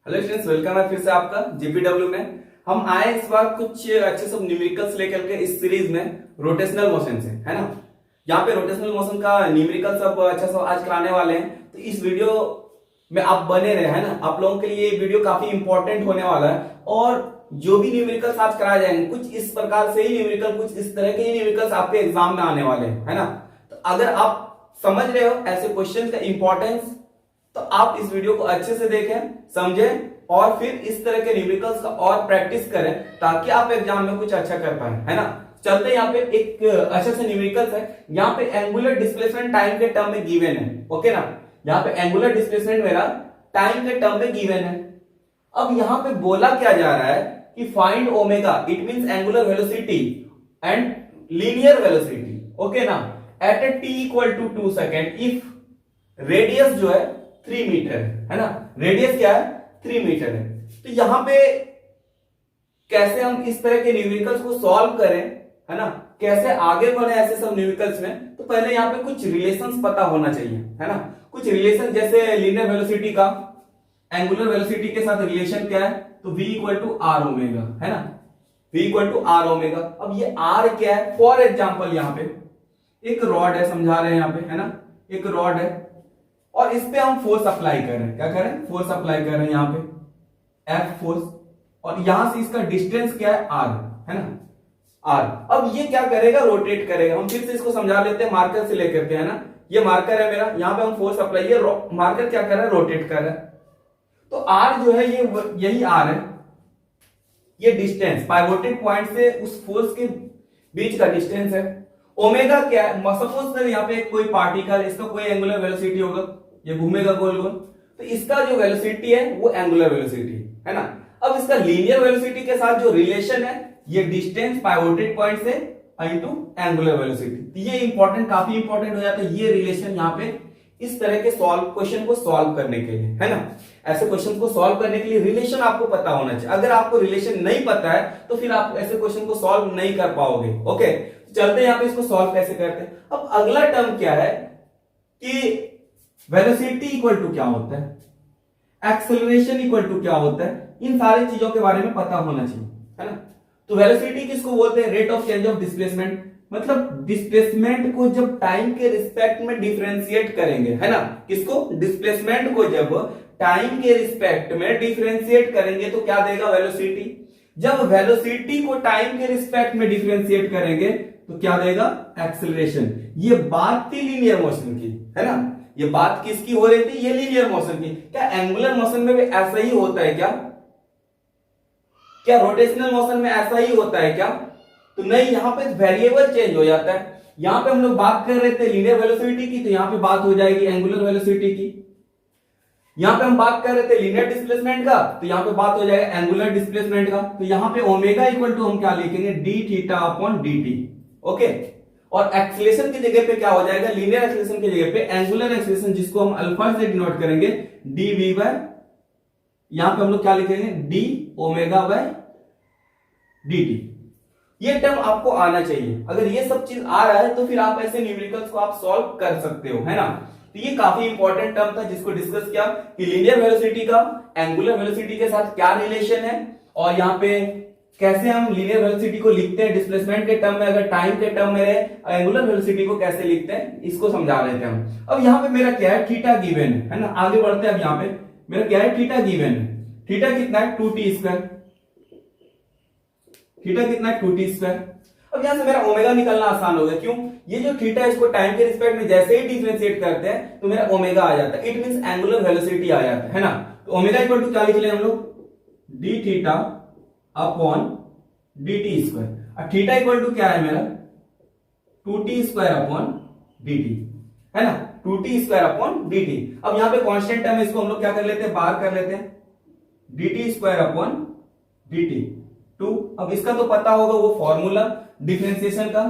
Hello friends, welcome है फिर से आपका जीपीडब्ल्यू में। हम आए इस बार कुछ अच्छे सब न्यूमेरिकल्स लेकर के इस सीरीज में रोटेशनल मोशन से, है ना। यहाँ पे रोटेशनल मोशन का न्यूमेरिकल सब अच्छा सब आज कराने वाले हैं, तो इस वीडियो में आप बने रहे, है ना। आप लोगों के लिए ये वीडियो काफी इंपॉर्टेंट होने वाला है। और जो भी न्यूमेरिकल्स आज कराए जाएंगे कुछ इस प्रकार से ही न्यूमेरिकल, कुछ इस तरह के ही न्यूमेरिकल्स आपके एग्जाम में आने वाले हैं, है ना। तो अगर आप समझ रहे हो ऐसे क्वेश्चन का इंपॉर्टेंस, तो आप इस वीडियो को अच्छे से देखें, समझें और फिर इस तरह के न्यूमेरिकल्स का और प्रैक्टिस करें ताकि आप एग्जाम में कुछ अच्छा कर पाए, है ना। चलते यहाँ पे एक अच्छा सा न्यूमेरिकल्स है। यहाँ पे एंगुलर डिस्प्लेसमेंट टाइम के टर्म में गिवन है, ओके ना। यहाँ पे एंगुलर डिस्प्लेसमेंट मेरा टाइम के टर्म में गिवन है। अब यहाँ पे बोला क्या जा रहा है कि find omega, it means angular velocity and linear velocity, okay ना, at a t equal to 2 second if radius जो है 3 मीटर है ना। रेडियस क्या है? 3 मीटर है। तो यहां पे कैसे हम इस तरह के न्यूमेरिकल्स को सॉल्व करें, है ना, कैसे आगे बढ़े ऐसे सब न्यूमेरिकल्स में, तो पहले यहां पे कुछ रिलेशंस पता होना चाहिए, है ना। कुछ रिलेशन जैसे लीनियर वेलोसिटी का एंगुलर वेलोसिटी के साथ रिलेशन क्या है, तो v equal to r omega, है ना। v equal to r omega. अब ये r क्या है? फॉर एग्जाम्पल यहाँ पे एक रॉड है, समझा रहे हैं यहाँ पे, है ना। एक रॉड है और इस पे हम फोर्स अप्लाई कर रहे हैं। क्या कर रहे हैं? फोर्स अप्लाई कर रहे हैं यहाँ पे F फोर्स, और यहां से इसका डिस्टेंस क्या है? R, है ना, R। अब ये क्या करेगा? रोटेट करेगा। हम फिर से इसको समझा लेते हैं मार्कर से लेकर के, है ना। ये मार्कर है मेरा, यहां पे हम फोर्स अप्लाई, ये मार्कर क्या कर रहा है? रोटेट कर रहा है। तो R जो है ये यही R है, ये डिस्टेंस पाइवोटेड पॉइंट से उस फोर्स के बीच का डिस्टेंस है। ओमेगा क्या है? सपोज कर यहाँ पे कोई पार्टिकल, इसका कोई एंगुलर वेलोसिटी होगा, ये घूमेगा गोल गोल, तो इसका जो वेलोसिटी है वो एंगुलर वेलोसिटी है ना। अब इसका लीनियर वेलोसिटी के साथ जो रिलेशन है, ये डिस्टेंस पाइवोटेड पॉइंट से इनटू एंगुलर वेलोसिटी। ये इंपॉर्टेंट, काफी इंपॉर्टेंट हो जाता है ये रिलेशन यहाँ पे इस तरह के क्वेश्चन को सॉल्व करने के लिए, है ना। ऐसे क्वेश्चन को सॉल्व करने के लिए रिलेशन आपको पता होना चाहिए। अगर आपको रिलेशन नहीं पता है तो फिर आप ऐसे क्वेश्चन को सॉल्व नहीं कर पाओगे। ओके, चलते हैं यहाँ पे इसको सॉल्व कैसे करते हैं। अब अगला टर्म क्या है कि वेलोसिटी इक्वल टू क्या होता है, एक्सेलरेशन इक्वल टू क्या होता है, इन सारी चीजों के बारे में पता होना चाहिए, है ना। तो वेलोसिटी किसको बोलते हैं? Rate of change of displacement, मतलब डिस्प्लेसमेंट को जब टाइम के रिस्पेक्ट में डिफरेंशिएट करेंगे, है ना। किसको? डिस्प्लेसमेंट को जब टाइम के रिस्पेक्ट में डिफरेंशिएट करेंगे तो क्या देगा? वेलोसिटी। जब वेलोसिटी को टाइम के रिस्पेक्ट में डिफरेंशिएट करेंगे तो क्या देगा? एक्सेलरेशन। ये बात थी लीनियर मोशन की, है ना। ये बात किसकी हो रही थी? ये लीनियर मोशन की। क्या एंगुलर मोशन में भी ऐसा ही होता है क्या? क्या रोटेशनल मोशन में ऐसा ही होता है क्या? तो नहीं, यहां पे वेरिएबल चेंज हो जाता है। यहां पे हम लोग बात कर रहे थे लीनियर वेलोसिटी की, तो यहां पे बात हो जाएगी एंगुलर वेलोसिटी की। यहां पे हम बात कर रहे थे लीनियर डिस्प्लेसमेंट का, तो यहां पे बात हो जाएगा एंगुलर डिस्प्लेसमेंट का। तो यहां पे ओमेगा इक्वल टू हम क्या लिखेंगे? D theta upon d T, okay. और एक्सीलरेशन की जगह पे क्या हो जाएगा? लीनियर एक्सीलरेशन की जगह पे एंगुलर एक्सीलरेशन, जिसको हम अल्फा से डिनोट करेंगे डी वी बाय, यहां पे हम लोग क्या लिखेंगे? D omega by D T. ये टर्म आपको आना चाहिए। अगर ये सब चीज आ रहा है तो फिर आप ऐसे न्यूमेरिकल्स को आप सॉल्व कर सकते हो, है ना। तो ये काफी इंपॉर्टेंट टर्म था जिसको डिस्कस किया कि लीनियर वेलोसिटी का एंगुलर वेलोसिटी के साथ क्या रिलेशन है, और यहाँ पे कैसे हम लीनियर वेलोसिटी को लिखते हैं डिस्प्लेसमेंट के टर्म में, अगर टाइम के टर्म में रहे एंगुलर वेलोसिटी को कैसे लिखते हैं, इसको समझा रहे थे हम। अब यहाँ पे मेरा क्या है? थीटा गिवन है ना। आगे बढ़ते हैं। अब यहाँ पे मेरा क्या है? थीटा गिवन है। थीटा कितना है? 2t square. थीटा कितना है? 2t square. अब यहां से मेरा ओमेगा निकलना आसान हो गया। क्यों? ये जो थीटा है इसको टाइम के रिस्पेक्ट में जैसे ही डिफरेंशिएट करते हैं तो मेरा ओमेगा आ जाता है। इट मींस एंगुलर वेलोसिटी आ जाता है ना। तो ओमेगा इक्वल टू क्या लिख लें हम लोग? D theta upon d t square. और थीटा इक्वल टू क्या है मेरा? 2t square upon d t, है ना। 2t square upon d T. अब यहां पे कांस्टेंट टर्म है, इसको हम लोग क्या कर लेते हैं? बाहर कर लेते हैं। D t square upon d t 2। अब इसका तो पता होगा वो फॉर्मूला डिफरेंशिएशन का,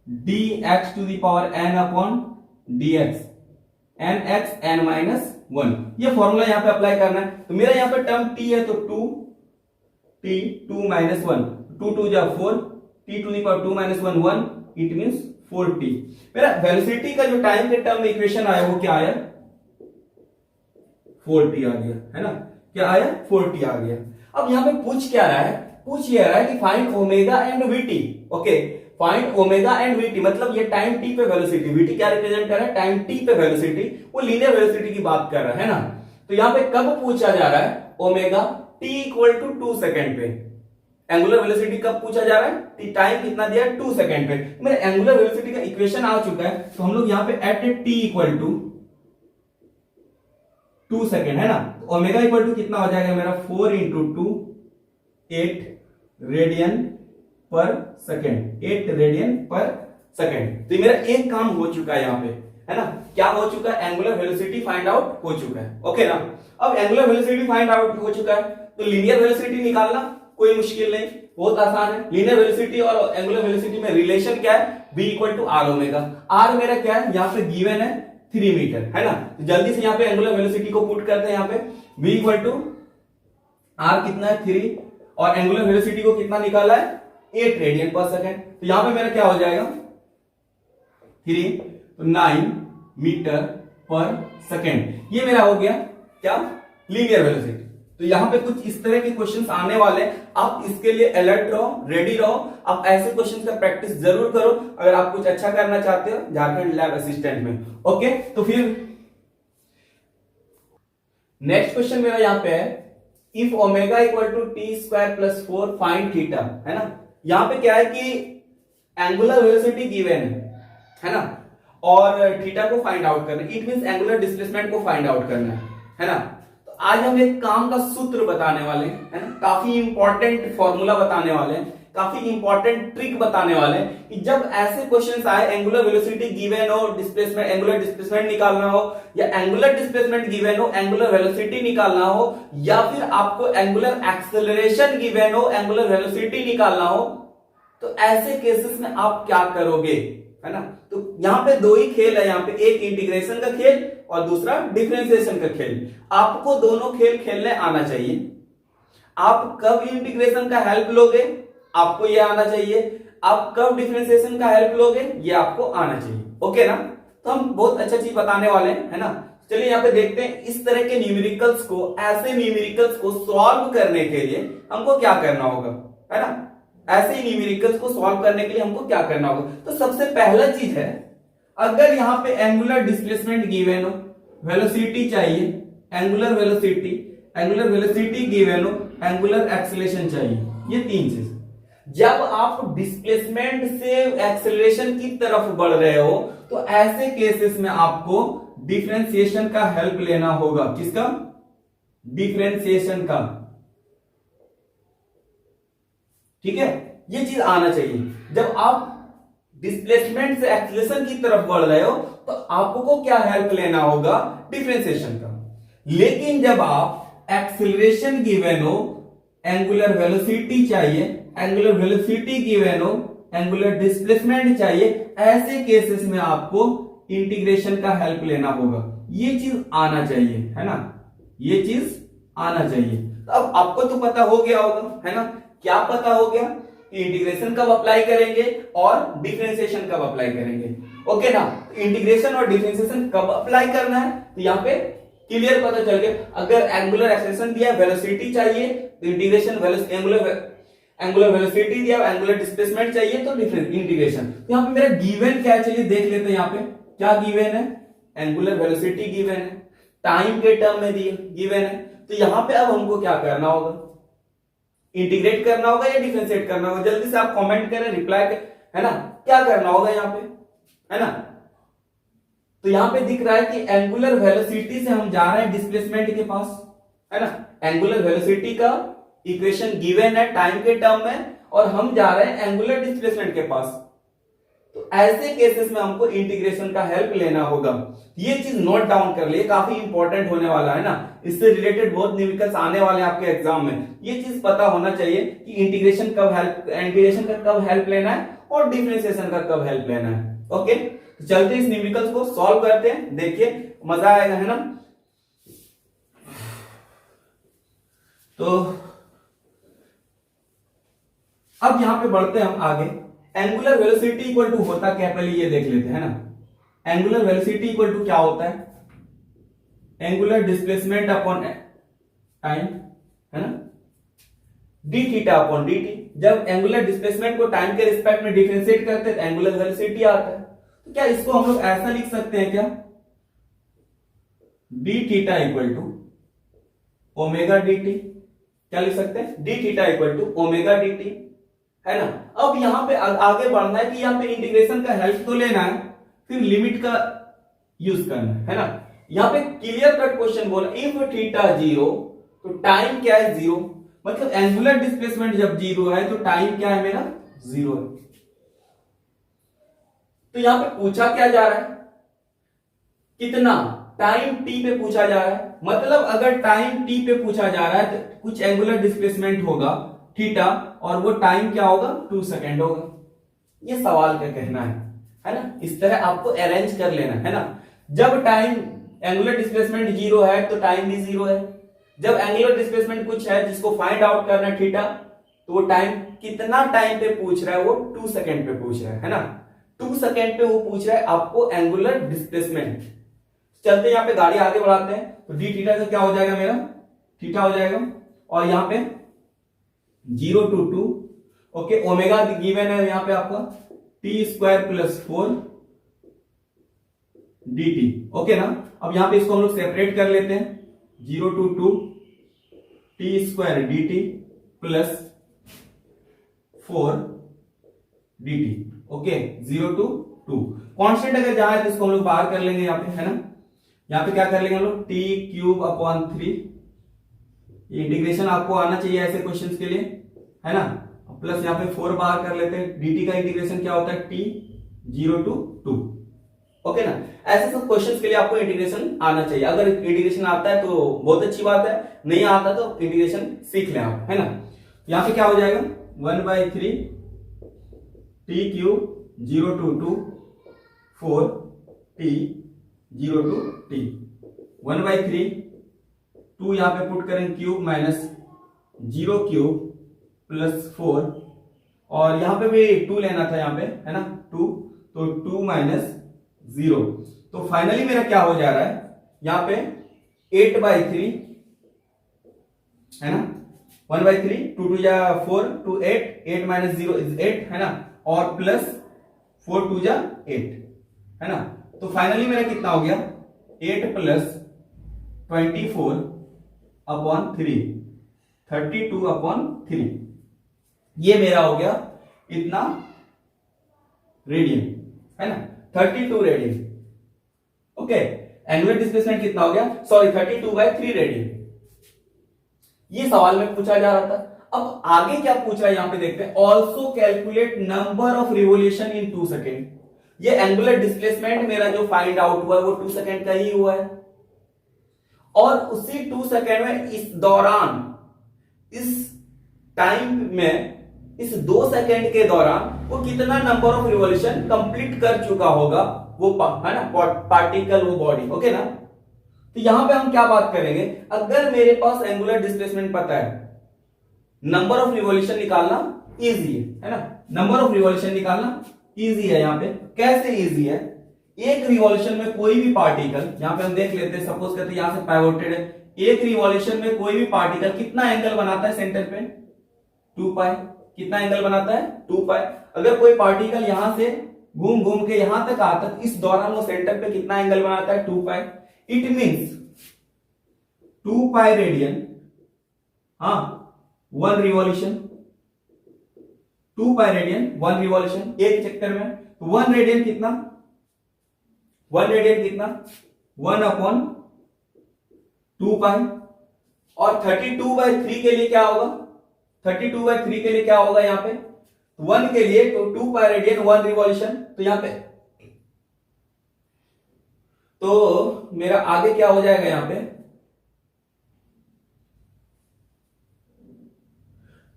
dx to the power n upon dx, nx n minus 1। ये फॉर्मूला यहां पे अप्लाई करना है। तो मेरा यहां पे टर्म t है, तो 2t 2 माइनस 1, 2 2 जा 4, t to the power 2 minus 1 1, it means 4t। मेरा वेलोसिटी का जो टाइम के टर्म में इक्वेशन आया वो क्या आया? 4t आ गया, है ना। क्या आया 40 आ गया। अब यहाँ पे पूछ क्या रहा है, पूछ ये रहा है कि find omega and VT. Okay, find omega and VT मतलब ये टाइम टी पे वेलोसिटी, वीटी क्या रिप्रेजेंट कर रहा है, टाइम टी पे वेलोसिटी, वो लीनियर वेलोसिटी की बात कर रहा है ना। तो यहाँ पे कब पूछा जा रहा है, omega t equal to 2 second पे। एंगुलर वेलोसिटी कब पूछा जा रहा है, टाइम कितना दिया है 2 सेकेंड पे। मेरे एंगुलर वेलोसिटी का इक्वेशन आ चुका है, तो हम लोग यहाँ पे at t equal to 2 second है ना, तो ओमेगा इक्वल टू कितना हो जाएगा मेरा 4 इंटू 2 8 रेडियन पर सेकेंड, 8 रेडियन पर सेकेंड। तो मेरा एक काम हो चुका है यहाँ पे, है ना, क्या हो चुका है, एंगुलर वेलोसिटी फाइंड आउट हो चुका है। ओके ना, अब एंगुलर वेलोसिटी फाइंड आउट हो चुका है, तो लीनियर वेलोसिटी निकालना कोई मुश्किल नहीं, बहुत आसान है। लीनियर वेलोसिटी और एंगुलर वेलोसिटी में रिलेशन क्या है, v equal to r omega. R मेरा क्या है, यहाँ पे गिवन है 3 मीटर, है ना, तो जल्दी से यहाँ पे एंगुलर वेलोसिटी को पुट करते हैं। यहाँ पे v इक्वल टू आर कितना है 3, और एंगुलर वेलोसिटी को कितना निकाला है 8 रेडियन पर सेकेंड। तो यहाँ पे मेरा क्या हो जाएगा 3 तो 9 मीटर पर सेकेंड, ये मेरा हो गया क्या, लीनियर वेलोसिटी। तो यहाँ पे कुछ इस तरह के क्वेश्चंस आने वाले हैं, आप इसके लिए अलर्ट रहो, रेडी रहो। आप ऐसे क्वेश्चंस का प्रैक्टिस जरूर करो अगर आप कुछ अच्छा करना चाहते हो झारखंड लैब असिस्टेंट में। ओके, तो फिर नेक्स्ट क्वेश्चन मेरा यहाँ पे है, if omega equal to t square plus 4 find theta, है ना। यहाँ पे क्या है कि एंगुलर वेलोसिटी गिवन है ना, और थीटा को फाइंड आउट करना, इट मींस एंगुलर डिस्प्लेसमेंट को फाइंड आउट करना है ना। तो आज हम एक काम का सूत्र बताने वाले हैं, है ना, काफी इंपॉर्टेंट फॉर्मूला बताने वाले हैं, काफी इंपॉर्टेंट ट्रिक बताने वाले हैं कि जब ऐसे क्वेश्चंस आए, एंगुलर वेलोसिटी गिवन हो, डिस्प्लेसमेंट एंगुलर डिस्प्लेसमेंट निकालना हो, या एंगुलर डिस्प्लेसमेंट गिवन हो, एंगुलर वेलोसिटी निकालना हो, या फिर आपको एंगुलर एक्सेलरेशन गिवन हो, एंगुलर वेलोसिटी निकालना हो, तो ऐसे केसेस में आप क्या करोगे, है ना। तो यहाँ पे दो ही खेल है, यहाँ पे एक इंटीग्रेशन का खेल और दूसरा डिफरेंशिएशन का खेल। आपको दोनों खेल खेलने आना चाहिए। आप कब इंटीग्रेशन का हेल्प लोगे, आपको ये आना चाहिए। आप कब डिफरेंशिएशन का हेल्प लोगे, ये आपको आना चाहिए। ओके ना, तो हम बहुत अच्छा चीज बताने वाले हैं, है ना। चलिए यहाँ पे देखते हैं इस तरह के न्यूमेरिकल्स को, ऐसे न्यूमेरिकल्स को सॉल्व करने के लिए हमको क्या करना होगा, है ना। ऐसे न्यूमेरिकल्स को सॉल्व करने के लिए हमको क्या करना होगा, तो सबसे पहला चीज है, अगर यहाँ पे एंगुलर डिस्प्लेसमेंट गिवन हो, वेलोसिटी चाहिए, एंगुलर वेलोसिटी गिवन हो, एंगुलर एक्सेलरेशन चाहिए, ये तीन चीज। जब आप डिस्प्लेसमेंट से एक्सेलरेशन की तरफ बढ़ रहे हो, तो ऐसे केसेस में आपको डिफरेंशिएशन का हेल्प लेना होगा। किसका, डिफरेंशिएशन का, ठीक है, ये चीज आना चाहिए। जब आप डिस्प्लेसमेंट से एक्सेलरेशन की तरफ बढ़ रहे हो, तो आपको क्या हेल्प लेना होगा, डिफरेंशिएशन का। लेकिन जब आप एक्सेलरेशन गिवन हो, एंगुलर वेलोसिटी चाहिए, एंगुलर वेलोसिटी गिवन हो, एंगुलर डिस्प्लेसमेंट चाहिए, ऐसे केसेस में आपको इंटीग्रेशन का हेल्प लेना होगा। ये चीज आना चाहिए, है ना, ये चीज आना चाहिए। तो अब आपको तो पता हो गया होगा, है ना, क्या पता हो गया, इंटीग्रेशन कब अप्लाई करेंगे और डिफरेंशिएशन कब अप्लाई करेंगे। ओके ना, इंटीग्रेशन और डिफरेंशिएशन कब अप्लाई करना है, तो यहाँ पे क्लियर पता चल गया। अगर एंगुलर एक्सेलरेशन दिया, वेलोसिटी चाहिए, तो इंटीग्रेशन, एंगुलर वेलोसिटी दिया, एंगुलर डिस्प्लेसमेंट चाहिए, तो इंटीग्रेशन। तो यहाँ पे मेरा गिवन क्या चाहिए, देख लेते हैं। यहाँ पे क्या गिवन है, एंगुलर वेलोसिटी गिवन है, टाइम के टर्म में गिवन है। तो यहाँ पे अब हमको क्या करना होगा, इंटीग्रेट करना होगा या डिफरेंशिएट करना होगा। जल्दी से आप कमेंट करें, रिप्लाई करें, है ना, क्या करना होगा यहाँ पे, है ना। तो यहाँ पे दिख रहा है कि एंगुलर वेलोसिटी से हम जा रहे हैं डिस्प्लेसमेंट के पास, है ना। एंगुलर वेलोसिटी का इक्वेशन गिवन है टाइम के टर्म में, और हम जा रहे हैं एंगुलर डिस्प्लेसमेंट के पास। तो ऐसे केसेस में हमको इंटीग्रेशन का हेल्प लेना होगा। ये चीज नोट डाउन कर लिए, काफी इंपॉर्टेंट होने वाला है ना, इससे रिलेटेड बहुत न्यूमेरिकल्स आने वाले हैं आपके एग्जाम में। ये चीज पता होना चाहिए कि इंटीग्रेशन का कब हेल्प लेना है और डिफरेंशिएशन का कब हेल्प लेना है। ओके, तो चलते इस न्यूमेरिकल्स को सॉल्व करते हैं, देखिए मजा आएगा, है ना। तो अब यहां पे बढ़ते हैं हम आगे। एंगुलर वेलोसिटी इक्वल टू होता क्या, पहले ये देख लेते हैं ना। एंगुलर वेलोसिटी इक्वल टू क्या होता है, एंगुलर डिस्प्लेसमेंट अपॉन टाइम, है ना, D theta upon d T. जब एंगुलर डिस्प्लेसमेंट को टाइम के रिस्पेक्ट में डिफरेंशिएट करते हैं तो एंगुलर वेलोसिटी आता है। तो क्या इसको हम लोग ऐसा लिख सकते हैं क्या, d theta equal to omega d t. क्या लिख सकते हैं, d theta equal to omega d t, है ना। अब यहां पे आगे बढ़ना है कि यहां पे इंटीग्रेशन का हेल्प तो लेना है, फिर लिमिट का यूज करना है ना। यहां पे क्लियर कट क्वेश्चन बोला, इफ थीटा जीरो तो टाइम क्या है, जीरो। मतलब एंगुलर डिस्प्लेसमेंट जब जीरो है तो टाइम क्या है मेरा, जीरो है। तो यहां पे पूछा क्या जा रहा है, कितना टाइम टी पे पूछा जा रहा है। मतलब अगर टाइम टी पे पूछा जा रहा है तो कुछ एंगुलर डिस्प्लेसमेंट होगा थीटा, और वो टाइम क्या होगा, 2 सेकेंड होगा। ये सवाल का कहना है ना। इस तरह आपको अरेंज कर लेना है ना। जब टाइम एंगुलर डिस्प्लेसमेंट जीरो है तो टाइम भी जीरो है। जब एंगुलर डिस्प्लेसमेंट कुछ है जिसको फाइंड आउट करना है थीटा, तो वो टाइम कितना टाइम पे पूछ रहा है, वो 2 सेकेंड पे पूछ रहा है ना। 2 सेकेंड पे वो पूछ रहा है आपको एंगुलर डिस्प्लेसमेंट। चलते यहां पे गाड़ी आगे बढ़ाते हैं, तो डी थीटा का क्या हो जाएगा मेरा, थीटा हो जाएगा, और यहां पे 0 to 2, ओके, ओमेगा गिवन है यहां पे आपका T square plus 4 D T, okay ना। अब यहां पे इसको हम लोग सेपरेट कर लेते हैं, 0 to 2 T square D T plus 4 D T, okay, 0 to 2। Constant अगर जहां है तो इसको हम लोग बाहर कर लेंगे यहां पे, है ना। यहां पे क्या कर लेंगे हम लोग, टी क्यूब अपॉन 3। इंटीग्रेशन आपको आना चाहिए ऐसे क्वेश्चंस के लिए, है ना। प्लस यहां पे 4 बाहर कर लेते हैं। डी टी का इंटीग्रेशन क्या होता है, टी 0 to 2, ओके ना। ऐसे सब क्वेश्चंस के लिए आपको इंटीग्रेशन आना चाहिए। अगर इंटीग्रेशन आता है तो बहुत अच्छी बात है, नहीं आता तो इंटीग्रेशन सीख लें आप, है ना। यहां पे क्या हो जाएगा, 1/3 T cube 0 to 2 4 T 0 to t, 1/3 2 यहां पे पुट करें क्यूब माइनस 0 क्यूब प्लस 4, और यहां पे भी 2 लेना था यहां पे, है ना, 2, तो 2 माइनस 0। तो फाइनली मेरा क्या हो जा रहा है, यहां पे 8/3, है ना, 1/3, 2 2 जा 4, 2 8, 8 माइनस 0 इज 8, है ना, और प्लस 4 2 जा 8, है ना। तो फाइनली मेरा कितना हो गया, 8 प्लस 24 अपॉन 3, 32 अपॉन 3। ये मेरा हो गया इतना रेडियन, है ना, 32 रेडियन, ओके। एंगुलर डिस्प्लेसमेंट कितना हो गया, सॉरी 32/3 रेडियन। ये सवाल में पूछा जा रहा था। अब आगे क्या पूछ रहा है यहां पे देखते हैं, also calculate number of revolution in 2 second. ये एंगुलर डिस्प्लेसमेंट मेरा जो फाइंड आउट हुआ है वो 2 सेकेंड का ही हुआ है, और उसी 2 सेकेंड में इस दौरान, इस टाइम में, इस 2 सेकेंड के दौरान वो कितना नंबर ऑफ रिवॉल्यूशन कंप्लीट कर चुका होगा, वो है ना, पार्टिकल, वो बॉडी, ओके ना। तो यहां पे हम क्या बात करेंगे, अगर मेरे पास एंगुलर डिस्प्लेसमेंट पता है, नंबर ऑफ रिवॉल्यूशन निकालना इजी है ना। नंबर ऑफ रिवॉल्यूशन निकालना इजी है। यहां पे कैसे इजी है, एक रिवॉल्यूशन में कोई भी पार्टिकल, यहां पे हम देख लेते हैं, सपोज करते हैं यहां से पाइवोटेड है, एक रिवॉल्यूशन में कोई भी पार्टिकल कितना एंगल बनाता है सेंटर पे, 2 पाई। कितना एंगल बनाता है, 2 पाई। अगर कोई पार्टिकल यहां से घूम घूम के यहां तक आता है, इस दौरान वो सेंटर पे कितना एंगल बनाता है, 2 पाई। इट मींस 2 पाई रेडियन, हाँ, 1 रिवॉल्यूशन, 2 पाई रेडियन 1 रिवॉल्यूशन एक चक्कर में। तो 1 रेडियन कितना, 1 रेडियन कितना, 1 अपॉन 2 पाई। और 32/3 के लिए क्या होगा, 32/3 के लिए क्या होगा यहां पे, 1 के लिए तो 2 पाई रेडियन 1 रिवॉल्यूशन। तो यहां पे तो मेरा आगे क्या हो जाएगा यहां पे,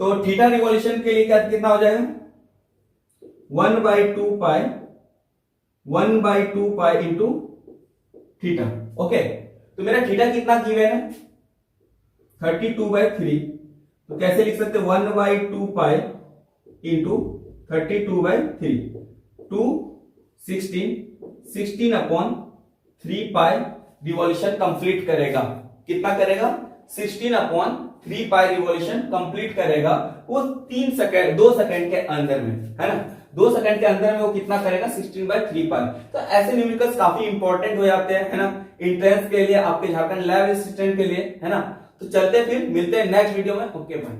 तो थीटा रिवॉल्यूशन के लिए क्या कितना हो जाएगा, 1/2 पाई, 1/2 पाई इंटू थीटा, ओके। तो मेरा थीटा कितना गिवन है, 32/3। तो कैसे लिख सकते, 1/2 पाई इंटू 32/3, 2 16 अपॉन 3 पाई रिवॉल्यूशन कंप्लीट करेगा। कितना करेगा, 16/3 रिवॉल्यूशन कंप्लीट करेगा वो 2 सेकंड के अंदर में, है ना। 2 सेकंड के अंदर में वो कितना करेगा 16/3 तो ऐसे न्यूमेरिकल्स काफी इंपॉर्टेंट हो जाते हैं, है ना, एंट्रेंस के लिए, आपके झारखंड लैब असिस्टेंट के लिए, है ना। तो चलते फिर मिलते हैं नेक्स्ट वीडियो में। Okay bye.